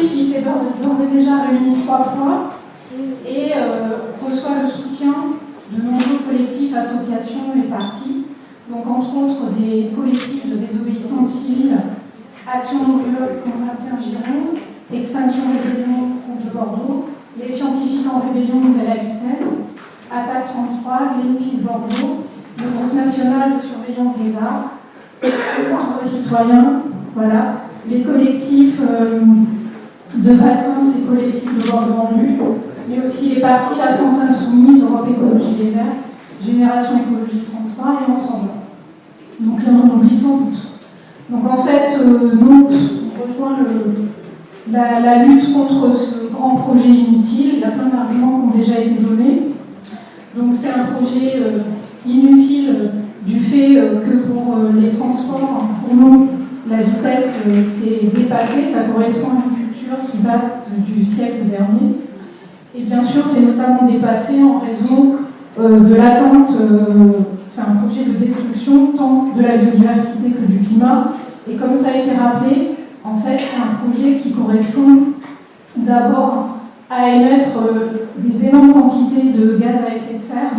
collectif qui s'est d'ores et déjà réuni 3 fois et reçoit le soutien de nombreux collectifs, associations et partis, donc entre autres des collectifs de désobéissance civile, Action Montréal contre 21 Gironde, Extinction Rébellion contre Bordeaux, les scientifiques en rébellion Nouvelle-Aquitaine, Attaque 33, Greenpeace Bordeaux, le groupe national de surveillance des arts, les arbres citoyens, voilà, les collectifs de bassins, ces collectifs de Bordeaux en lutte, mais aussi les partis La France Insoumise, Europe Écologie Les Verts, Génération Écologie 33 et Ensemble. Donc là, on oublie sans doute. Donc en fait, nous, on rejoint la lutte contre ce grand projet inutile. Il y a plein d'arguments qui ont déjà été donnés. Donc c'est un projet inutile du fait que pour les transports, pour nous, la vitesse s'est dépassée. Ça correspond à une culture qui date du siècle dernier. Et bien sûr, c'est notamment dépassé en raison de l'atteinte. C'est un projet de destruction tant de la biodiversité que du climat. Et comme ça a été rappelé, en fait, c'est un projet qui correspond d'abord à émettre des énormes quantités de gaz à effet de serre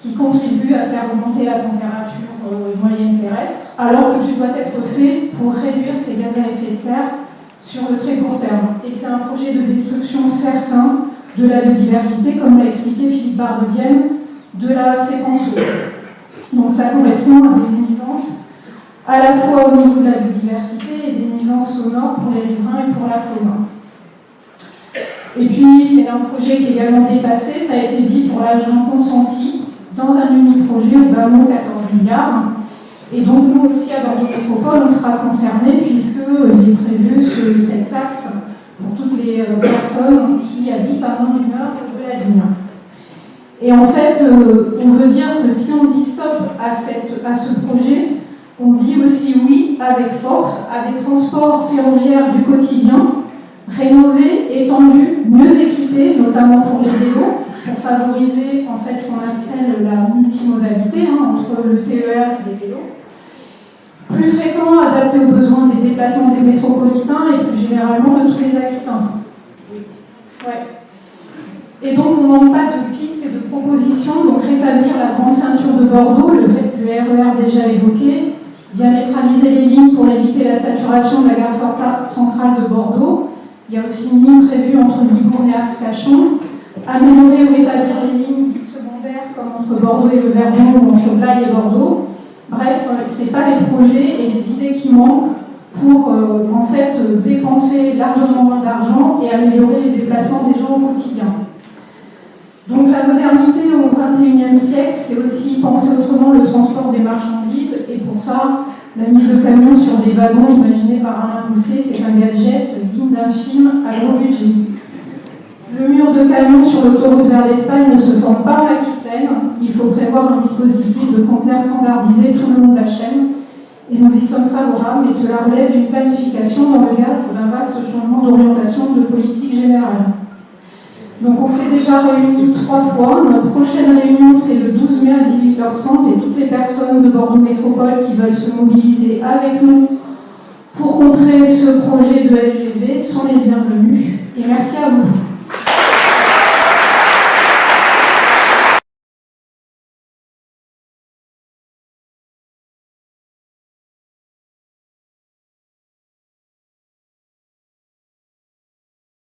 qui contribuent à faire augmenter la température moyenne terrestre, alors que tu dois être fait pour réduire ces gaz à effet de serre sur le très court terme. Et c'est un projet de destruction certain de la biodiversité, comme l'a expliqué Philippe Barbedienne, de la séquenceuse. Donc ça correspond à des nuisances à la fois au niveau de la biodiversité et des nuisances sonores pour les riverains et pour la faune. Et puis c'est un projet qui est également dépassé, ça a été dit, pour l'argent consenti dans un unique projet au bas mot 14 milliards. Et donc nous aussi à Bordeaux Métropole, on sera concernés puisqu'il est prévu cette taxe pour toutes les personnes qui habitent à moins d'une heure de la ligne. Et en fait, on veut dire que si on dit stop à ce projet, on dit aussi oui avec force à des transports ferroviaires du quotidien, rénovés, étendus, mieux équipés, notamment pour les vélos, pour favoriser en fait ce qu'on appelle la multimodalité entre le TER et les vélos. Plus fréquent, adapté aux besoins des déplacements des métropolitains et plus généralement de tous les Aquitains. Ouais. Et donc on ne manque pas de pistes et de propositions, donc rétablir la grande ceinture de Bordeaux, le RER déjà évoqué, diamétraliser les lignes pour éviter la saturation de la gare centrale de Bordeaux. Il y a aussi une ligne prévue entre Libourne et Arcachon, améliorer ou rétablir les lignes dites secondaires comme entre Bordeaux et le Verdon ou entre Blaye et Bordeaux. Bref, ce n'est pas les projets et les idées qui manquent pour en fait dépenser largement moins d'argent et améliorer les déplacements des gens au quotidien. Donc la modernité au XXIe siècle, c'est aussi penser autrement le transport des marchandises, et pour ça, la mise de camions sur des wagons imaginés par Alain Bousset, c'est un gadget digne d'un film à gros budget. Le mur de camions sur l'autoroute vers l'Espagne ne se forme pas en Aquitaine. Il faut prévoir un dispositif de conteneurs standardisé tout le long de la chaîne. Et nous y sommes favorables, mais cela relève d'une planification dans le cadre d'un vaste changement d'orientation de politique générale. Donc on s'est déjà réunis 3 fois. Notre prochaine réunion, c'est le 12 mai à 18h30 et toutes les personnes de Bordeaux Métropole qui veulent se mobiliser avec nous pour contrer ce projet de LGV sont les bienvenus. Et merci à vous.